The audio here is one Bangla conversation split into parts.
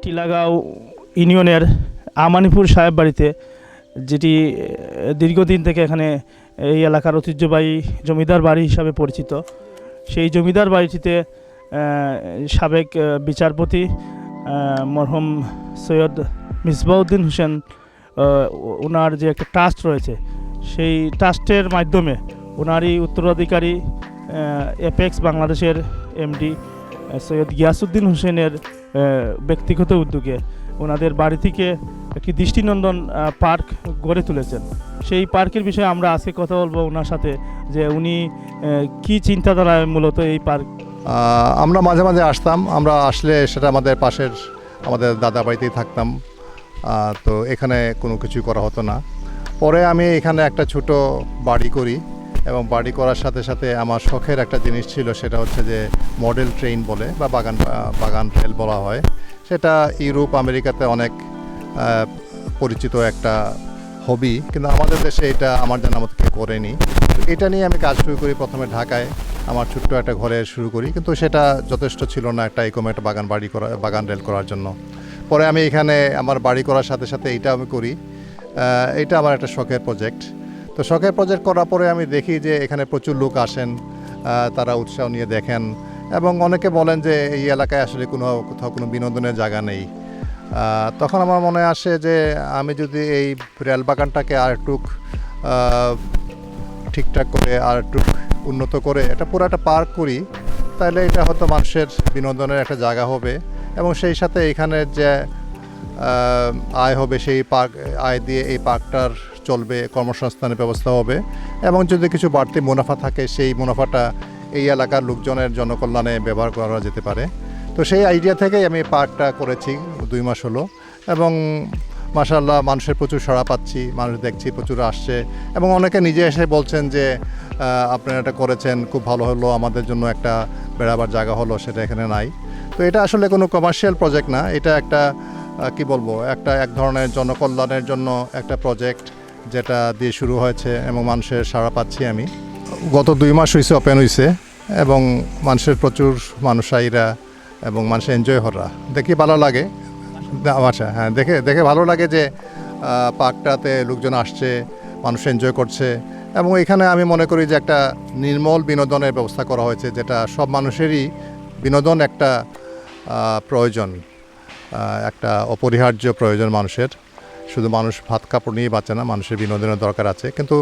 টিলাগাঁও ইউনিয়নের আমানিপুর সাহেব বাড়িতে, যেটি দীর্ঘদিন থেকে এখানে এই এলাকার ঐতিহ্যবাহী জমিদার বাড়ি হিসাবে পরিচিত। সেই জমিদার বাড়িটিতে সাবেক বিচারপতি মরহুম সৈয়দ মিসবাউদ্দিন হোসেন, ওনার যে একটা ট্রাস্ট রয়েছে, সেই ট্রাস্টের মাধ্যমে ওনারই উত্তরাধিকারী এপেক্স বাংলাদেশের এমডি সৈয়দ গিয়াসউদ্দিন হোসেনের ব্যক্তিগত উদ্যোগে ওনাদের বাড়ি থেকে একটি দৃষ্টিনন্দন পার্ক গড়ে তুলেছেন। সেই পার্কের বিষয়ে আমরা আজকে কথা বলবো ওনার সাথে, যে উনি কি চিন্তাধারায় মূলত এই পার্ক। আমরা মাঝে মাঝে আসতাম, আমরা আসলে সেটা আমাদের পাশের আমাদের দাদা বাড়িতেই থাকতাম। তো এখানে কোনো কিছু করা হতো না। পরে আমি এখানে একটা ছোট বাড়ি করি, এবং বাড়ি করার সাথে সাথে আমার শখের একটা জিনিস ছিল, সেটা হচ্ছে যে মডেল ট্রেন বলে বা বাগান রেল বলা হয়। সেটা ইউরোপ আমেরিকাতে অনেক পরিচিত একটা হবি, কিন্তু আমাদের দেশে এটা আমার জানা মতো কেউ করেনি। এটা নিয়ে আমি কাজ শুরু করি প্রথমে ঢাকায়, আমার ছোট্ট একটা ঘরে শুরু করি, কিন্তু সেটা যথেষ্ট ছিল না একটা এরকম একটা বাগান রেল করার জন্য। পরে আমি এখানে আমার বাড়ি করার সাথে সাথে এইটা আমি করি। এটা আমার একটা শখের প্রজেক্ট। তো শখের প্রজেক্ট করার পরে আমি দেখি যে এখানে প্রচুর লোক আসেন, তারা উৎসাহ নিয়ে দেখেন, এবং অনেকে বলেন যে এই এলাকায় আসলে কোথাও কোনো বিনোদনের জায়গা নেই। তখন আমার মনে আসে যে আমি যদি এই রেল বাগানটাকে আর একটু ঠিকঠাক করে আর একটু উন্নত করে পুরো একটা পার্ক করি, তাহলে এটা হয়তো মানুষের বিনোদনের একটা জায়গা হবে, এবং সেই সাথে এখানের যে আয় হবে সেই আয় দিয়ে এই পার্কটার চলবে, কর্মসংস্থানের ব্যবস্থা হবে, এবং যদি কিছু বাড়তি মুনাফা থাকে সেই মুনাফাটা এই এলাকার লোকজনের জনকল্যাণে ব্যবহার করা যেতে পারে। তো সেই আইডিয়া থেকেই আমি পার্কটা করেছি 2 মাস হলো, এবং মাশাআল্লাহ মানুষের প্রচুর সাড়া পাচ্ছি, মানুষ দেখছি প্রচুর আসছে, এবং অনেকে নিজে এসে বলছেন যে আপনারা এটা করেছেন, খুব ভালো হলো, আমাদের জন্য একটা বেড়াবার জায়গা হলো, সেটা এখানে নাই। তো এটা আসলে কোনো কমার্শিয়াল প্রজেক্ট না, এটা একটা এক ধরনের জনকল্যাণের জন্য একটা প্রজেক্ট, যেটা দিয়ে শুরু হয়েছে, এবং মানুষের সাড়া পাচ্ছি আমি। গত 2 মাস হয়েছে ওপেন হয়েছে, এবং মানুষের প্রচুর মানুষ আইরা, এবং মানুষের এনজয় হরা দেখি ভালো লাগে। আচ্ছা, হ্যাঁ, দেখে ভালো লাগে যে পার্কটাতে লোকজন আসছে, মানুষ এনজয় করছে, এবং এখানে আমি মনে করি যে একটা নির্মল বিনোদনের ব্যবস্থা করা হয়েছে, যেটা সব মানুষেরই বিনোদন একটা প্রয়োজন, একটা অপরিহার্য প্রয়োজন মানুষের। শুধু মানুষ ভাত কাপড় নিয়ে বাঁচে না, মানুষের বিনোদনের দরকার আছে। কিন্তু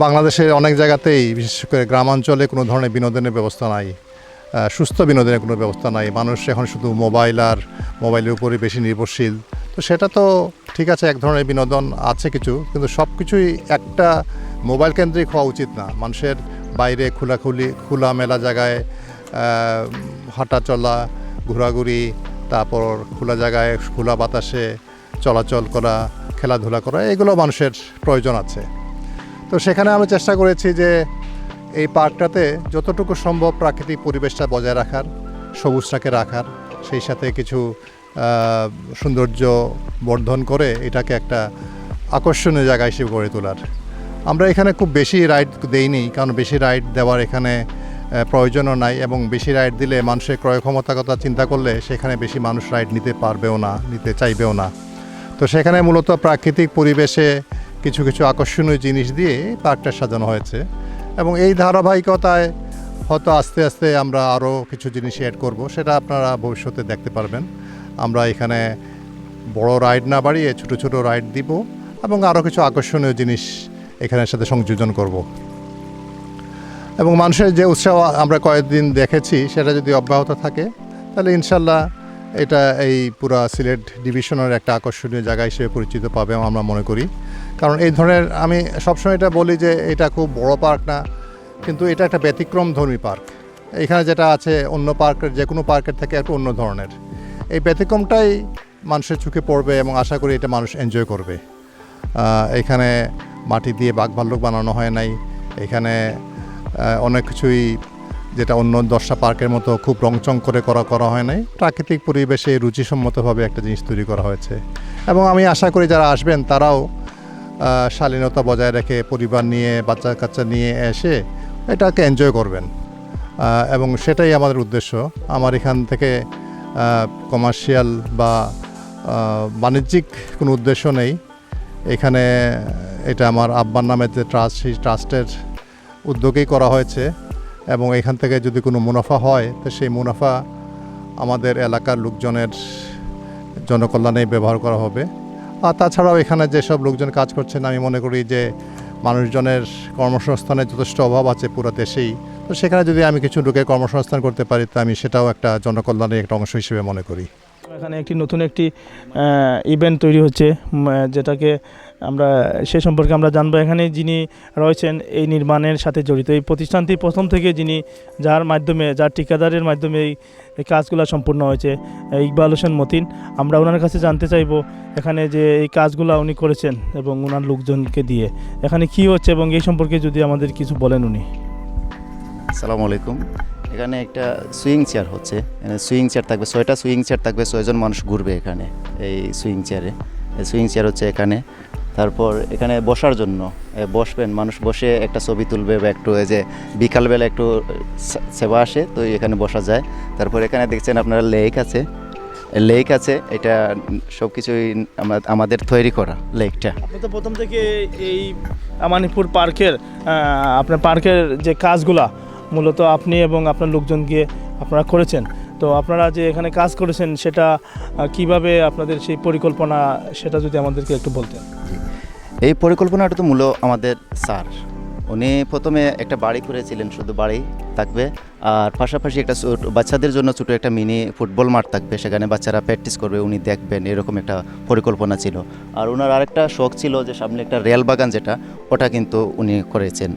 বাংলাদেশের অনেক জায়গাতেই, বিশেষ করে গ্রামাঞ্চলে, কোনো ধরনের বিনোদনের ব্যবস্থা নাই, সুস্থ বিনোদনের কোনো ব্যবস্থা নাই। মানুষ এখন শুধু মোবাইলের উপরে বেশি নির্ভরশীল। তো সেটা তো ঠিক আছে, এক ধরনের বিনোদন আছে কিছু, কিন্তু সব কিছুই একটা মোবাইল কেন্দ্রিক হওয়া উচিত না। মানুষের বাইরে খোলা মেলা জায়গায় হাঁটা চলা, ঘোরাঘুরি, তারপর খোলা জায়গায় খোলা বাতাসে চলাচল করা, খেলাধুলা করা, এগুলো মানুষের প্রয়োজন আছে। তো সেখানে আমি চেষ্টা করেছি যে এই পার্কটাতে যতটুকু সম্ভব প্রাকৃতিক পরিবেশটা বজায় রাখার, সবুজটাকে রাখার, সেই সাথে কিছু সৌন্দর্য বর্ধন করে এটাকে একটা আকর্ষণীয় জায়গা হিসেবে গড়ে তোলার। আমরা এখানে খুব বেশি রাইড দেইনি, কারণ বেশি রাইড দেওয়ার এখানে প্রয়োজনও নাই, এবং বেশি রাইড দিলে মানুষের ক্রয় ক্ষমতার কথা চিন্তা করলে সেখানে বেশি মানুষ রাইড নিতে পারবেও না, নিতে চাইবেও না। তো সেখানে মূলত প্রাকৃতিক পরিবেশে কিছু আকর্ষণীয় জিনিস দিয়ে পার্কটা সাজানো হয়েছে, এবং এই ধারাবাহিকতায় হয়তো আস্তে আস্তে আমরা আরও কিছু জিনিস অ্যাড করব, সেটা আপনারা ভবিষ্যতে দেখতে পারবেন। আমরা এখানে বড় রাইড না বাড়িয়ে ছোট রাইড দিব, এবং আরও কিছু আকর্ষণীয় জিনিস এখানের সাথে সংযোজন করব। এবং মানুষের যে উৎসাহ আমরা কয়েকদিন দেখেছি, সেটা যদি অব্যাহত থাকে, তাহলে ইনশাল্লাহ এটা এই পুরা সিলেট ডিভিশনের একটা আকর্ষণীয় জায়গা হিসেবে পরিচিত পাবে আমরা মনে করি। কারণ এই ধরনের, আমি সবসময় এটা বলি যে এটা খুব বড় পার্ক না, কিন্তু এটা একটা ব্যতিক্রমধর্মী পার্ক। এখানে যেটা আছে অন্য পার্কের, যে কোনো পার্কের থেকে একটু অন্য ধরনের। এই ব্যতিক্রমটাই মানুষের চোখে পড়বে, এবং আশা করি এটা মানুষ এনজয় করবে। এখানে মাটি দিয়ে বাঘ ভাল্লুক বানানো হয় নাই, এখানে অনেক কিছুই যেটা অন্য 10টা পার্কের মতো খুব রংচং করে করা হয় নাই, প্রাকৃতিক পরিবেশে রুচিসম্মতভাবে একটা জিনিস তৈরি করা হয়েছে। এবং আমি আশা করি যারা আসবেন তারাও শালীনতা বজায় রেখে পরিবার নিয়ে, বাচ্চা কাচ্চা নিয়ে এসে এটাকে এনজয় করবেন, এবং সেটাই আমাদের উদ্দেশ্য। আমার এখান থেকে কমার্শিয়াল বা বাণিজ্যিক কোনো উদ্দেশ্য নেই। এখানে এটা আমার আব্বার নামের যে ট্রাস্ট, সেই ট্রাস্টের উদ্যোগেই করা হয়েছে এবং এখান থেকে যদি কোনো মুনাফা হয় তো সেই মুনাফা আমাদের এলাকার লোকজনের জনকল্যাণে ব্যবহার করা হবে। আর তাছাড়াও এখানে যেসব লোকজন কাজ করছেন, আমি মনে করি যে মানুষজনের কর্মসংস্থানের যথেষ্ট অভাব আছে পুরো দেশেই। তো সেখানে যদি আমি কিছু লোকের কর্মসংস্থান করতে পারি তো আমি সেটাও একটা জনকল্যাণের একটা অংশ হিসেবে মনে করি। এখানে নতুন একটি ইভেন্ট তৈরি হচ্ছে, যেটাকে আমরা সে সম্পর্কে আমরা জানবো। এখানে যিনি রয়েছেন এই নির্মাণের সাথে জড়িত, এই প্রতিষ্ঠানটি প্রথম থেকে যিনি যার ঠিকাদারের মাধ্যমে এই কাজগুলো সম্পূর্ণ হয়েছে, ইকবাল হোসেন মতিন। আমরা ওনার কাছে জানতে চাইবো এখানে যে এই কাজগুলো উনি করেছেন এবং ওনার লোকজনকে দিয়ে এখানে কি হচ্ছে এবং এই সম্পর্কে যদি আমাদের কিছু বলেন উনি। আসসালামু আলাইকুম। এখানে একটা সুইং চেয়ার হচ্ছে, সুইং চেয়ার থাকবে 6টা সুইং চেয়ার থাকবে, 6 জন মানুষ ঘুরবে এখানে এই সুইং চেয়ারে। সুইং চেয়ার হচ্ছে এখানে। তারপর এখানে বসার জন্য বসবেন, মানুষ বসে একটা ছবি তুলবে বা একটু এই যে বিকালবেলা একটু সেবা আসে তো এখানে বসা যায়। তারপর এখানে দেখছেন আপনারা লেক আছে, এটা সব কিছুই আমাদের তৈরি করা লেকটা। আপনি তো প্রথম থেকে এই আমানিপুর আপনার পার্কের যে কাজগুলা মূলত আপনি এবং আপনার লোকজনকে আপনারা করেছেন। তো আপনারা যে এখানে কাজ করেছেন সেটা কিভাবে আপনাদের সেই পরিকল্পনা, সেটা যদি আমাদেরকে একটু বলতেন। এই পরিকল্পনাটা তো মূলত আমাদের স্যার, উনি প্রথমে একটা বাড়ি করেছিলেন, শুধু বাড়ি থাকবে আর পাশাপাশি একটা বাচ্চাদের জন্য ছোটো একটা মিনি ফুটবল মাঠ থাকবে, সেখানে বাচ্চারা প্র্যাকটিস করবে, উনি দেখবেন, এরকম একটা পরিকল্পনা ছিল। আর ওনার আরেকটা শখ ছিল যে সামনে একটা রেল বাগান, যেটা ওটা কিন্তু উনি করেছেন।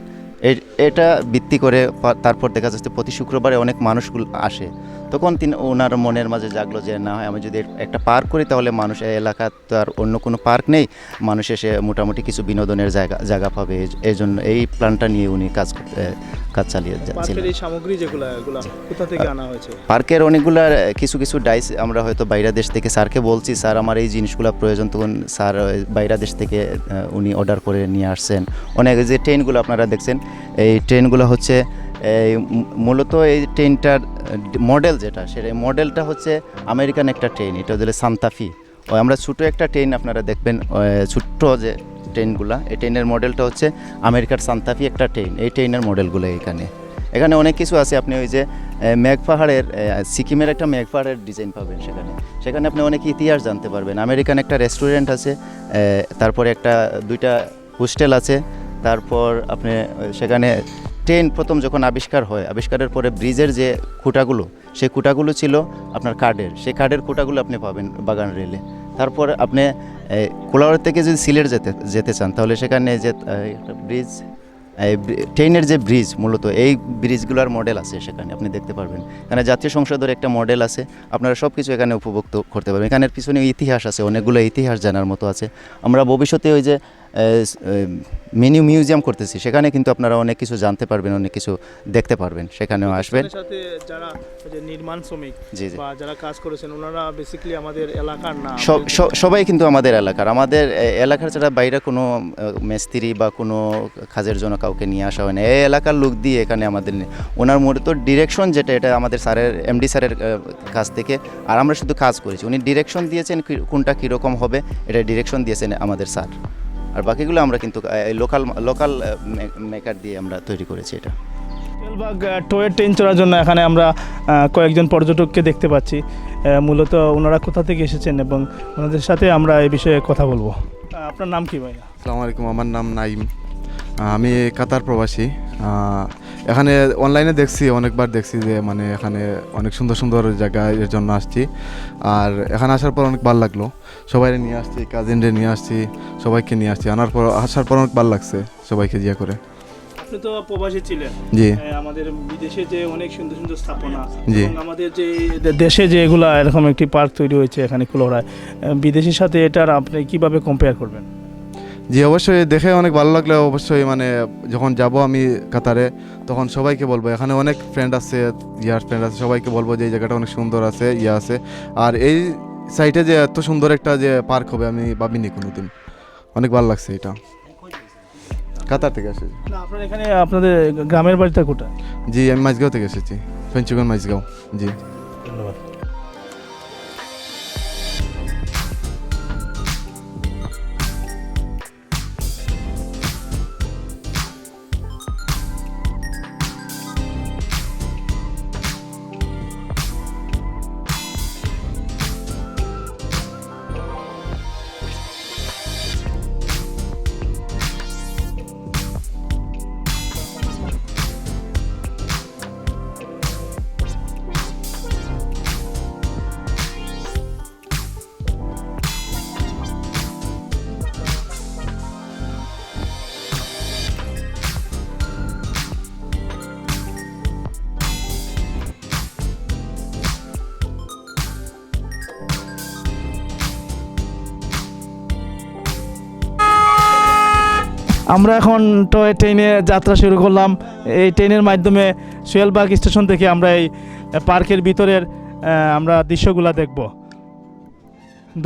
এটা ভিত্তি করে তারপর দেখা যাচ্ছে প্রতি শুক্রবারে অনেক মানুষগুলো আসে, তখন ওনার মনের মাঝে জাগলো যে না হয় আমি যদি একটা পার্ক করি তাহলে মানুষ এই এলাকা তো আর অন্য কোনো পার্ক নেই, মানুষ এসে মোটামুটি কিছু বিনোদনের জায়গা পাবে। এই জন্য এই প্ল্যানটা নিয়ে উনি কাজ চালিয়ে যাচ্ছিলেন। এই সামগ্রী যেগুলো এগুলো কোথা থেকে আনা হয়েছে? পার্কের অনেকগুলো কিছু ডাইস আমরা হয়তো বাইরে দেশ থেকে স্যারকে বলছি, স্যার আমার এই জিনিসগুলো প্রয়োজন, তখন স্যার বাইরে দেশ থেকে উনি অর্ডার করে নিয়ে আসছেন। অনেক যে ট্রেনগুলো আপনারা দেখছেন, এই ট্রেনগুলো হচ্ছে মূলত এই ট্রেনটার মডেল যেটা, সেটা মডেলটা হচ্ছে আমেরিকান একটা ট্রেন, এটা হচ্ছে সান্তাফি। আমরা ছোটো একটা ট্রেন আপনারা দেখবেন, ছোট্ট যে ট্রেনগুলো, এই ট্রেনের মডেলটা হচ্ছে আমেরিকার সান্তাফি একটা ট্রেন। এই ট্রেনের মডেলগুলো এখানে অনেক কিছু আছে। আপনি ওই যে মেঘপাহাড়ের সিকিমের একটা মেঘপাহাড়ের ডিজাইন পাবেন সেখানে আপনি অনেক ইতিহাস জানতে পারবেন। আমেরিকান একটা রেস্টুরেন্ট আছে, তারপরে দুইটা হোস্টেল আছে। তারপর আপনি সেখানে ট্রেন প্রথম যখন আবিষ্কারের পরে ব্রিজের যে খুঁটাগুলো, সেই খুঁটাগুলো ছিল আপনার সেই কাঠের খুঁটাগুলো আপনি পাবেন বাগান রেলে। তারপর আপনি কোলাউড় থেকে যদি সিলেট যেতে চান তাহলে সেখানে যে একটা ব্রিজ, ট্রেনের যে ব্রিজ, মূলত এই ব্রিজগুলোর মডেল আছে, সেখানে আপনি দেখতে পারবেন। এখানে জাতীয় সংসদের একটা মডেল আছে, আপনারা সব কিছু এখানে উপভোগ করতে পারবেন। এখানের পিছনে ইতিহাস আছে, অনেকগুলো ইতিহাস জানার মতো আছে। আমরা ভবিষ্যতে ওই যে মিনি মিউজিয়াম করতেছি, সেখানে কিন্তু আপনারা অনেক কিছু জানতে পারবেন, অনেক কিছু দেখতে পারবেন, সেখানেও আসবেন। সাথে যারা নির্মাণ শ্রমিক বা যারা কাজ করেছেন ওনারা বেসিক্যালি আমাদের এলাকার না, সবাই কিন্তু আমাদের এলাকার ছাড়া বাইরে কোনো মিস্ত্রি বা কোনো কাজের জন্য কাউকে নিয়ে আসা হয় না। এই এলাকার লোক দিয়ে এখানে আমাদের ওনার মূলত ডিরেকশন যেটা, এটা আমাদের এমডি স্যারের কাছ থেকে, আর আমরা শুধু কাজ করেছি। উনি ডিরেকশন দিয়েছেন কোনটা কীরকম হবে, এটা ডিরেকশন দিয়েছেন আমাদের স্যার। আর বাকিগুলো আমরা কিন্তু লোকাল মেকার দিয়ে আমরা তৈরি করেছি। এটা তেলবাগ টয় ট্রেন চড়ার জন্য এখানে আমরা কয়েকজন পর্যটককে দেখতে পাচ্ছি। মূলত ওনারা কোথা থেকে এসেছেন এবং ওনাদের সাথে আমরা এই বিষয়ে কথা বলবো। আপনার নাম কি ভাই? আসসালামু আলাইকুম, আমার নাম নাইম, আমি কাতার প্রবাসী। এখানে অনলাইনে অনেকবার দেখছি যে মানে এখানে অনেক সুন্দর সুন্দর জায়গা, এর জন্য আসছি। আর এখানে আসার পর অনেক ভালো লাগলো, সবাই নিয়ে আসছি, কাজিনরে নিয়ে আসছি, সবাইকে নিয়ে আসছি। আসার পর অনেক ভালো লাগছে সবাইকে জিয়া করে। আপনি তো প্রবাসী ছিলেন, জি। আমাদের বিদেশে যে অনেক সুন্দর সুন্দর স্থাপনা, জি, এবং আমাদের যে দেশে যে এগুলা এরকম একটি পার্ক তৈরি হয়েছে এখানে কুলাউড়ায়, বিদেশের সাথে এটার আপনি কিভাবে কম্পেয়ার করবেন? জি, অবশ্যই দেখে অনেক ভালো লাগলো। অবশ্যই মানে যখন যাব আমি কাতারে তখন সবাইকে বলবো, এখানে অনেক ফ্রেন্ড আছে, ফ্রেন্ড আছে, সবাইকে বলবো যে এই জায়গাটা অনেক সুন্দর আছে, আছে। আর এই সাইটে যে এত সুন্দর একটা যে পার্ক হবে আমি ভাবিনি কোনোদিন। অনেক ভালো লাগছে এটা। কাতার থেকে এসেছি। না, আপনার এখানে আপনাদের গ্রামের বাড়িটা কোথায়? জি, আমি মাঝগাঁও থেকে এসেছি, পঞ্চগড় মাঝগাঁও। জি, ধন্যবাদ। আমরা এখন টয় ট্রেনে যাত্রা শুরু করলাম। এই ট্রেনের মাধ্যমে সোহেলবাগ স্টেশন থেকে আমরা এই পার্কের ভিতরের আমরা দৃশ্যগুলো দেখব।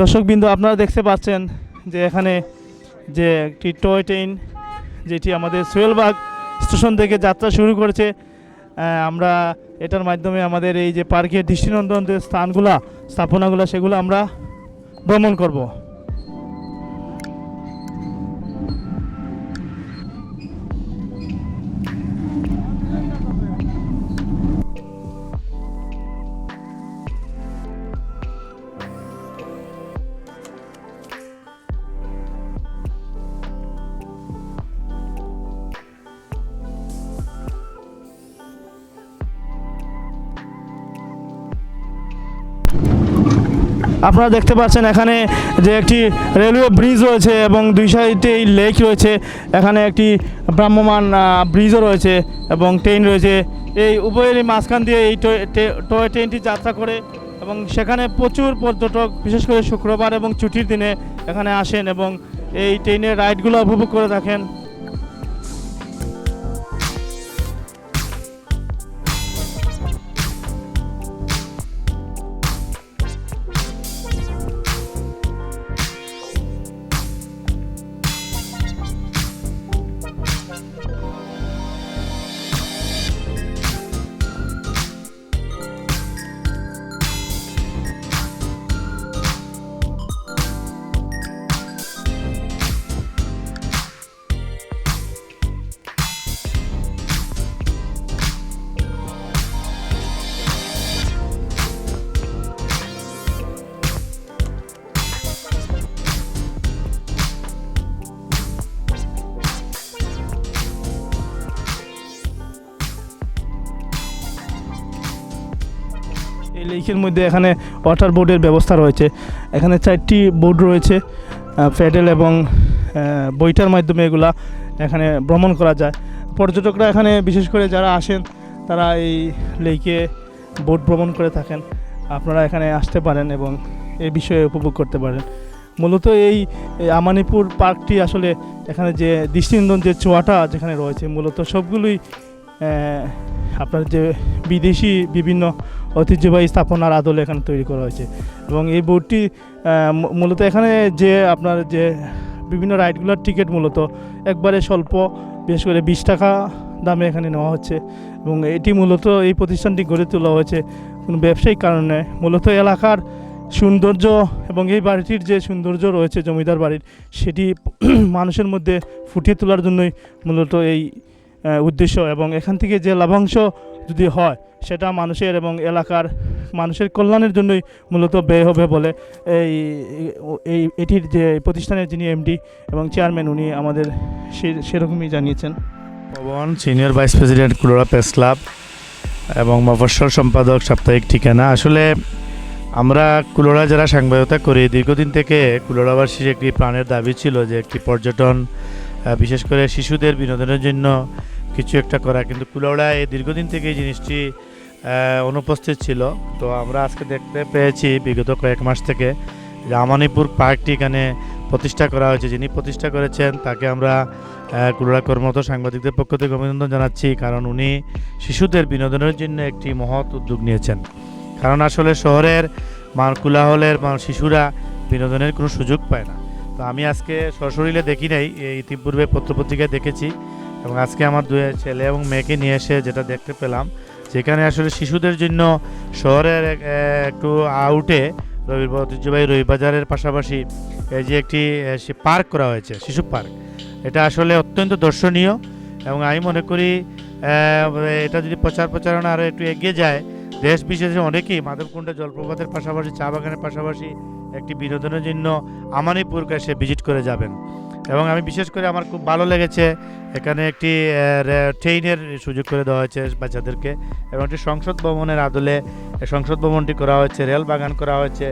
দর্শকবৃন্দ, আপনারা দেখতে পাচ্ছেন যে এখানে যে একটি টয় ট্রেন যেটি আমাদের সোহেলবাগ স্টেশন থেকে যাত্রা শুরু করেছে। আমরা এটার মাধ্যমে আমাদের এই যে পার্কের দৃষ্টিনন্দন যে স্থাপনাগুলো সেগুলো আমরা ভ্রমণ করব। আপনারা দেখতে পাচ্ছেন এখানে যে একটি রেলওয়ে ব্রিজ রয়েছে এবং দুই সাইডে এই লেক রয়েছে। এখানে একটি ভ্রাম্যমান ব্রিজও রয়েছে এবং ট্রেন রয়েছে। এই উভয়েরই মাঝখান দিয়ে এই টয় ট্রেনটি যাত্রা করে এবং সেখানে প্রচুর পর্যটক বিশেষ করে শুক্রবার এবং ছুটির দিনে এখানে আসেন এবং এই ট্রেনের রাইডগুলো উপভোগ করে থাকেন। এই লেকের মধ্যে এখানে ওয়াটার বোর্ডের ব্যবস্থা রয়েছে। এখানে 4টি বোর্ড রয়েছে, প্যাডেল এবং বইটার মাধ্যমে এগুলা এখানে ভ্রমণ করা যায়। পর্যটকরা এখানে বিশেষ করে যারা আসেন তারা এই লেকে বোট ভ্রমণ করে থাকেন। আপনারা এখানে আসতে পারেন এবং এই বিষয়ে উপভোগ করতে পারেন। মূলত এই আমানিপুর পার্কটি আসলে এখানে যে দৃষ্টিনন্দন যে চুয়াটা যেখানে রয়েছে মূলত সবগুলোই আপনার যে বিদেশি বিভিন্ন ঐতিহ্যবাহী স্থাপনার আদলে এখানে তৈরি করা হয়েছে এবং এই বোটটি মূলত এখানে যে আপনার যে বিভিন্ন রাইডগুলোর টিকিট মূলত একবারে স্বল্প, বিশেষ করে 20 টাকা দামে এখানে নেওয়া হচ্ছে এবং এটি মূলত এই প্রতিষ্ঠানটি গড়ে তোলা হয়েছে কোনো ব্যবসায়িক কারণে। মূলত এলাকার সৌন্দর্য এবং এই বাড়িটির যে সৌন্দর্য রয়েছে জমিদার বাড়ির, সেটি মানুষের মধ্যে ফুটিয়ে তোলার জন্যই মূলত এই উদ্দেশ্য এবং এখান থেকে যে লাভাংশ যদি হয় সেটা মানুষের এবং এলাকার মানুষের কল্যাণের জন্যই মূলত ব্যয় হবে বলে এটির যে প্রতিষ্ঠানের যিনি এমডি এবং চেয়ারম্যান উনি আমাদের সেরকমই জানিয়েছেন। Pawan, senior vice president Kulaura press club এবং মফস্বল সম্পাদক সাপ্তাহিক ঠিকানা। আসলে আমরা কুলোড়া যারা সাংবাদিকতা করি দীর্ঘদিন থেকে কুলোড়াবাসীর একটি প্রাণের দাবি ছিল যে একটি পর্যটন বিশেষ করে শিশুদের বিনোদনের জন্য কিছু একটা করা, কিন্তু কুলোড়ায় দীর্ঘদিন থেকে এই জিনিসটি অনুপস্থিত ছিল। তো আমরা আজকে দেখতে পেয়েছি বিগত কয়েক মাস থেকে যে আমানিপুর পার্কটি এখানে প্রতিষ্ঠা করা হয়েছে। যিনি প্রতিষ্ঠা করেছেন তাকে আমরা কুলোড়া কর্মরত সাংবাদিকদের পক্ষ থেকে অভিনন্দন জানাচ্ছি, কারণ উনি শিশুদের বিনোদনের জন্য একটি মহৎ উদ্যোগ নিয়েছেন। কারণ আসলে শহরের কোলাহলের শিশুরা বিনোদনের কোনো সুযোগ পায় না। তো আমি আজকে সশরীরে দেখি নাই, ইতিপূর্বে পত্রপত্রিকায় দেখেছি এবং আজকে আমার 2 ছেলে এবং মেয়েকে নিয়ে এসে যেটা দেখতে পেলাম যেখানে আসলে শিশুদের জন্য শহরের একটু আউটে ঐতিহ্যবাহী রবিবাজারের পাশাপাশি এই যে একটি পার্ক করা হয়েছে, শিশু পার্ক, এটা আসলে অত্যন্ত দর্শনীয় এবং আমি মনে করি এটা যদি প্রচারণা আরও একটু এগিয়ে যায়, দেশ বিশেষে অনেকেই মাধবকুণ্ডে জলপ্রপাতের পাশাপাশি চা বাগানের পাশাপাশি একটি বিনোদনের জন্য আমানিপুরকে এসে ভিজিট করে যাবেন। এবং আমি বিশেষ করে আমার খুব ভালো লেগেছে এখানে একটি ট্রেনের সুযোগ করে দেওয়া হয়েছে বাচ্চাদেরকে এবং একটি সংসদ ভবনের আদলে সংসদ ভবনটি করা হয়েছে, রেল বাগান করা হয়েছে।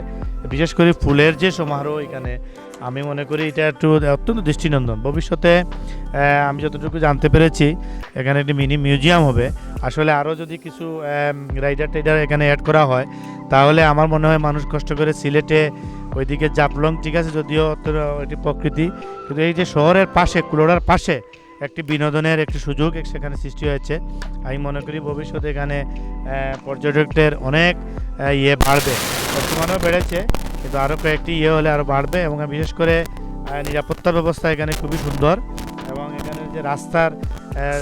বিশেষ করে ফুলের যে সমারোহ এখানে, আমি মনে করি এটা একটু অত্যন্ত দৃষ্টিনন্দন। ভবিষ্যতে আমি যতটুকু জানতে পেরেছি এখানে একটি মিনি মিউজিয়াম হবে। আসলে আরও যদি কিছু রাইডার টাইডার এখানে অ্যাড করা হয় তাহলে আমার মনে হয় মানুষ কষ্ট করে সিলেটে ওইদিকে জাফলং ঠিক আছে যদিও এটি প্রকৃতি, কিন্তু এই যে শহরের পাশে কুলোড়ার পাশে একটি বিনোদনের একটি সুযোগ সেখানে সৃষ্টি হয়েছে। আমি মনে করি ভবিষ্যতে এখানে পর্যটকদের অনেক বাড়বে, বর্তমানেও বেড়েছে কিন্তু আরও কয়েকটি হলে আরও বাড়বে। এবং বিশেষ করে নিরাপত্তার ব্যবস্থা এখানে খুবই সুন্দর এবং এখানে যে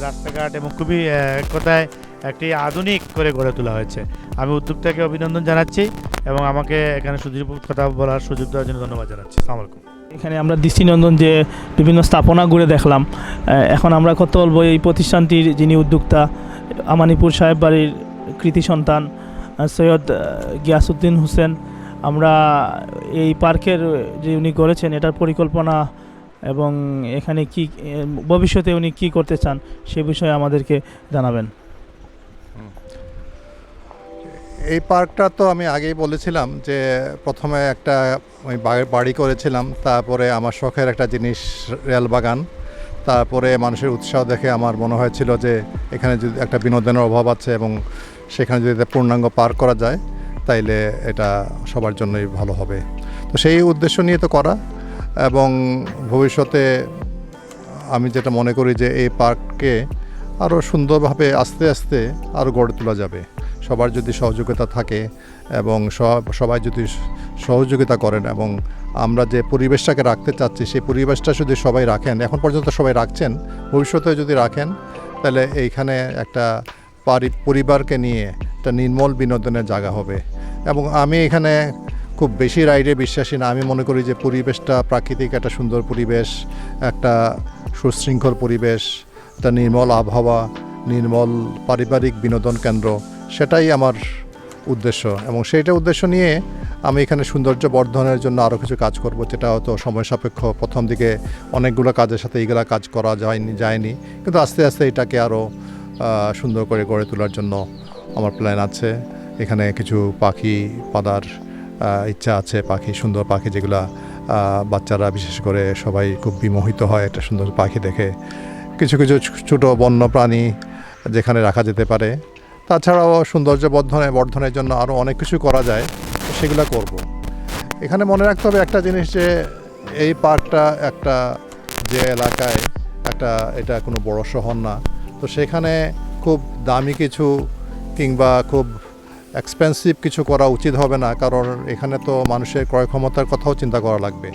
রাস্তাঘাট এবং খুবই এক কথায় একটি আধুনিক করে গড়ে তোলা হয়েছে। আমি উদ্যোক্তাকে অভিনন্দন জানাচ্ছি এবং আমাকে এখানে সুদীপ কথা বলার সুযোগ দেওয়ার জন্য ধন্যবাদ জানাচ্ছি। আসসালামু আলাইকুম। এখানে আমরা দৃষ্টিনন্দন যে বিভিন্ন স্থাপনা ঘুরে দেখলাম। এখন আমরা কথা বলবো এই প্রতিষ্ঠানটির যিনি উদ্যোক্তা, আমানিপুর সাহেব বাড়ির কৃতি সন্তান সৈয়দ গিয়াসউদ্দিন হোসেন। আমরা এই পার্কের যে উনি করেছেন এটার পরিকল্পনা এবং এখানে কি ভবিষ্যতে উনি কি করতে চান সে বিষয়ে আমাদেরকে জানাবেন। এই পার্কটা তো আমি আগেই বলেছিলাম যে প্রথমে একটা আমি বাড়ি করেছিলাম, তারপরে আমার শখের একটা জিনিস রেল বাগান, তারপরে মানুষের উৎসাহ দেখে আমার মনে হয়েছিল যে এখানে যদি একটা বিনোদনের অভাব আছে এবং সেখানে যদি পূর্ণাঙ্গ পার্ক করা যায় তাইলে এটা সবার জন্যই ভালো হবে। তো সেই উদ্দেশ্য নিয়ে তো করা, এবং ভবিষ্যতে আমি যেটা মনে করি যে এই পার্ককে আরও সুন্দরভাবে আস্তে আস্তে আরও গড়ে তোলা যাবে। সবার যদি সহযোগিতা থাকে এবং সবাই যদি সহযোগিতা করেন এবং আমরা যে পরিবেশটাকে রাখতে চাচ্ছি সেই পরিবেশটা যদি সবাই রাখেন, এখন পর্যন্ত সবাই রাখছেন, ভবিষ্যতে যদি রাখেন তাহলে এইখানে একটা পরিবারকে নিয়ে একটা নির্মল বিনোদনের জায়গা হবে। এবং আমি এখানে খুব বেশি রাইডে বিশ্বাসী না। আমি মনে করি যে পরিবেশটা প্রাকৃতিক একটা সুন্দর পরিবেশ, একটা সুশৃঙ্খল পরিবেশ, একটা নির্মল আবহাওয়া, নির্মল পারিবারিক বিনোদন কেন্দ্র, সেটাই আমার উদ্দেশ্য। এবং সেইটা উদ্দেশ্য নিয়ে আমি এখানে সৌন্দর্য বর্ধনের জন্য আরও কিছু কাজ করব, যেটা হয়তো সময় সাপেক্ষ। প্রথম দিকে অনেকগুলো কাজের সাথে এইগুলা কাজ করা যায়নি, কিন্তু আস্তে আস্তে এটাকে আরও সুন্দর করে গড়ে তোলার জন্য আমার প্ল্যান আছে। এখানে কিছু পাখি পালার ইচ্ছা আছে, সুন্দর পাখি যেগুলা বাচ্চারা বিশেষ করে সবাই খুব বিমোহিত হয় একটা সুন্দর পাখি দেখে। কিছু কিছু ছোটো বন্য প্রাণী যেখানে রাখা যেতে পারে। তাছাড়াও সৌন্দর্য বর্ধনের জন্য আরও অনেক কিছু করা যায়, সেগুলো করব। এখানে মনে রাখতে হবে একটা জিনিস, যে এই পার্কটা একটা যে এলাকায় এটা কোনো বড় শহর না, তো সেখানে খুব দামি কিছু কিংবা খুব এক্সপেন্সিভ কিছু করা উচিত হবে না, কারণ এখানে তো মানুষের ক্রয় ক্ষমতার কথাও চিন্তা করা লাগবে।